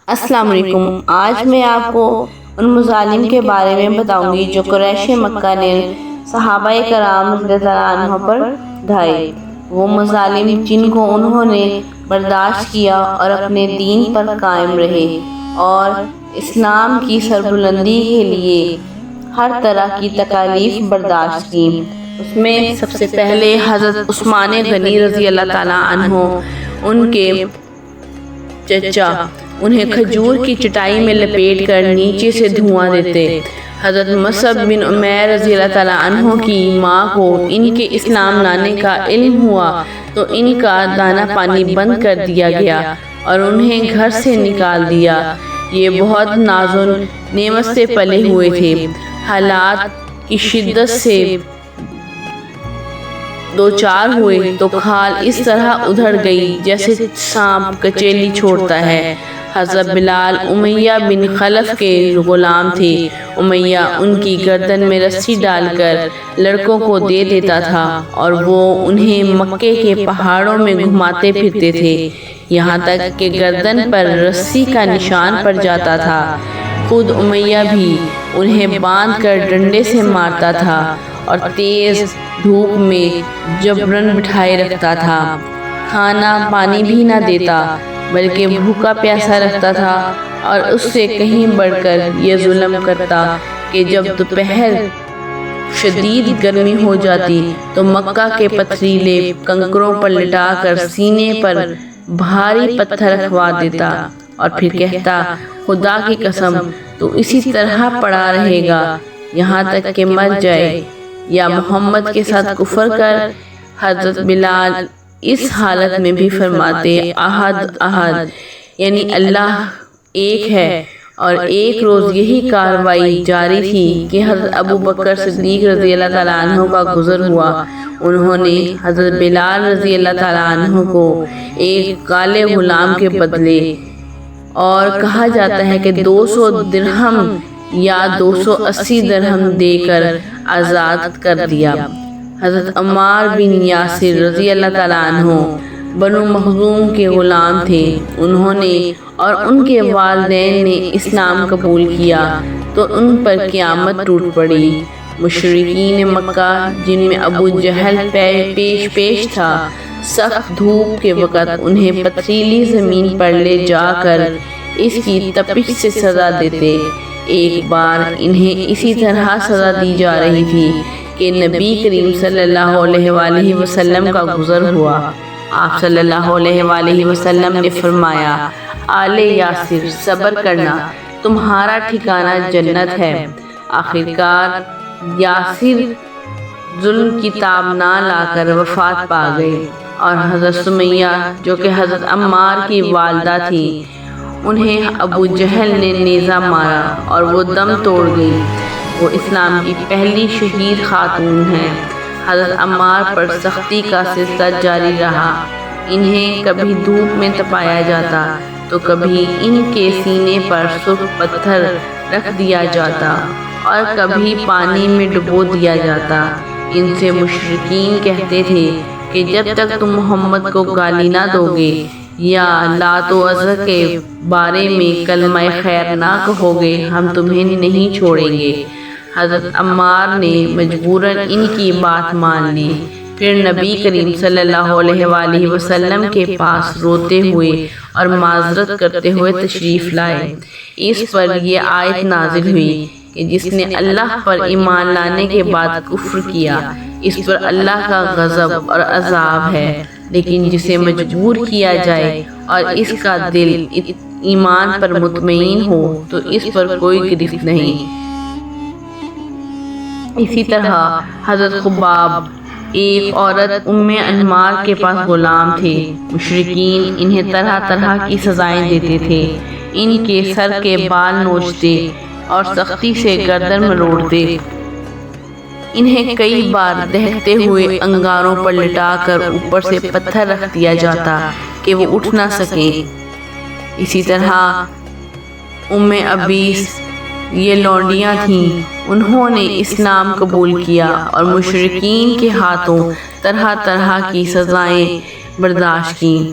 السلام علیکم۔ آج میں آپ کو ان مظالم کے بارے میں بتاؤں گی جو قریش مکہ نے صحابہ کرام رضی اللہ عنہ پر ڈھائے۔ وہ مظالم جن کو انہوں نے برداشت کیا اور اپنے دین پر قائم رہے اور اسلام کی سربلندی کے لیے ہر طرح کی تکالیف برداشت کی۔ اس میں سب سے پہلے حضرت عثمان غنی رضی اللہ تعالیٰ عنہ، ان کے چچا انہیں کھجور کی چٹائی میں لپیٹ کر نیچے سے دھواں دیتے۔ حضرت مصعب بن عمیر رضی اللہ تعالیٰ عنہ کی ماں کو ان کے اسلام لانے کا علم ہوا تو ان کا دانا پانی بند کر دیا گیا اور انہیں گھر سے نکال دیا۔ یہ بہت ناز و نعمت سے پلے ہوئے تھے۔ حالات کی شدت سے دوچار ہوئے تو کھال اس طرح ادھڑ گئی جیسے سانپ کچیلی چھوڑتا ہے۔ حضرت بلال امیہ بن خلف کے غلام تھے۔ امیہ ان کی گردن میں رسی ڈال کر لڑکوں کو دے دیتا تھا اور وہ انہیں مکے کے پہاڑوں میں گھماتے پھرتے تھے، یہاں تک کہ گردن پر رسی کا نشان پڑ جاتا تھا۔ خود امیہ بھی انہیں باندھ کر ڈنڈے سے مارتا تھا اور تیز دھوپ میں جبراً بٹھائے رکھتا تھا۔ کھانا پانی بھی نہ دیتا بلکہ بھوکا پیاسا رکھتا تھا، اور اس سے کہیں بڑھ کر یہ ظلم کرتا کہ جب دوپہر شدید گرمی ہو جاتی تو مکہ کے پتھریلے کنکروں پر لٹا کر سینے پر بھاری پتھر رکھوا دیتا اور پھر کہتا، خدا کی قسم تو اسی طرح پڑا رہے گا یہاں تک کہ مر جائے یا محمد کے ساتھ کفر کر۔ حضرت بلال اس حالت میں بھی فرماتے، احد احد، یعنی اللہ ایک ہے۔ اور ایک روز یہی کارروائی جاری تھی کہ حضرت ابو بکر صدیق رضی اللہ تعالیٰ عنہ کا گزر ہوا۔ انہوں نے حضرت بلال رضی اللہ تعالیٰ عنہ کو ایک کالے غلام کے بدلے، اور کہا جاتا ہے کہ 200 درہم یا 280 درہم دے کر آزاد کر دیا۔ حضرت عمار بن یاسر رضی اللہ تعالیٰ عنہ بنو مخزوم کے غلام تھے۔ انہوں نے اور ان کے والدین نے اسلام قبول کیا تو ان پر قیامت ٹوٹ پڑی۔ مشرکین مکہ جن میں ابو جہل پیش تھا، سخت دھوپ کے وقت انہیں پتھریلی زمین پر لے جا کر اس کی تپش سے سزا دیتے۔ ایک بار انہیں اسی طرح سزا دی جا رہی تھی کہ نبی کریم صلی اللہ علیہ وآلہ وسلم کا گزر ہوا۔ آپ صلی اللہ علیہ وآلہ وسلم نے فرمایا، آل یاسر صبر کرنا، تمہارا ٹھکانہ جنت ہے۔ آخرکار یاسر ظلم کی تاب نہ لا کر وفات پا گئے، اور حضرت سمیہ جو کہ حضرت عمار کی والدہ تھی، انہیں ابو جہل نے نیزہ مارا اور وہ دم توڑ گئی۔ وہ اسلام کی پہلی شہید خاتون ہیں۔ حضرت عمار پر سختی کا سلسلہ جاری رہا۔ انہیں کبھی دھوپ میں تپایا جاتا تو کبھی ان کے سینے پر سرخ پتھر رکھ دیا جاتا اور کبھی پانی میں ڈبو دیا جاتا۔ ان سے مشرکین کہتے تھے کہ جب تک تم محمد کو گالی نہ دو گے یا لات و عزا کے بارے میں کلمہ خیر نہ کہو گے، ہم تمہیں نہیں چھوڑیں گے۔ حضرت عمار نے مجبوراً ان کی بات مان لی، پھر نبی کریم صلی اللہ علیہ وآلہ وسلم کے پاس روتے ہوئے اور معذرت کرتے ہوئے تشریف لائے۔ اس پر یہ آیت نازل ہوئی کہ جس نے اللہ پر ایمان لانے کے بعد کفر کیا، اس پر اللہ کا غضب اور عذاب ہے، لیکن جسے مجبور کیا جائے اور اس کا دل ایمان پر مطمئن ہو تو اس پر کوئی گرفت نہیں۔ اسی طرح حضرت خباب، ایک عورت ام انمار کے پاس غلام تھے۔ مشرکین انہیں طرح طرح کی سزائیں دیتے تھے، ان کے سر کے بال نوچتے اور سختی سے گردن مروڑتے۔ انہیں کئی بار دہتے ہوئے انگاروں پر لٹا کر اوپر سے پتھر رکھ دیا جاتا کہ وہ اٹھ نہ سکیں۔ اسی طرح ام ابیس، یہ لونڈیاں تھیں، انہوں نے اسلام قبول کیا اور مشرکین کے ہاتھوں طرح طرح کی سزائیں برداشت کیں۔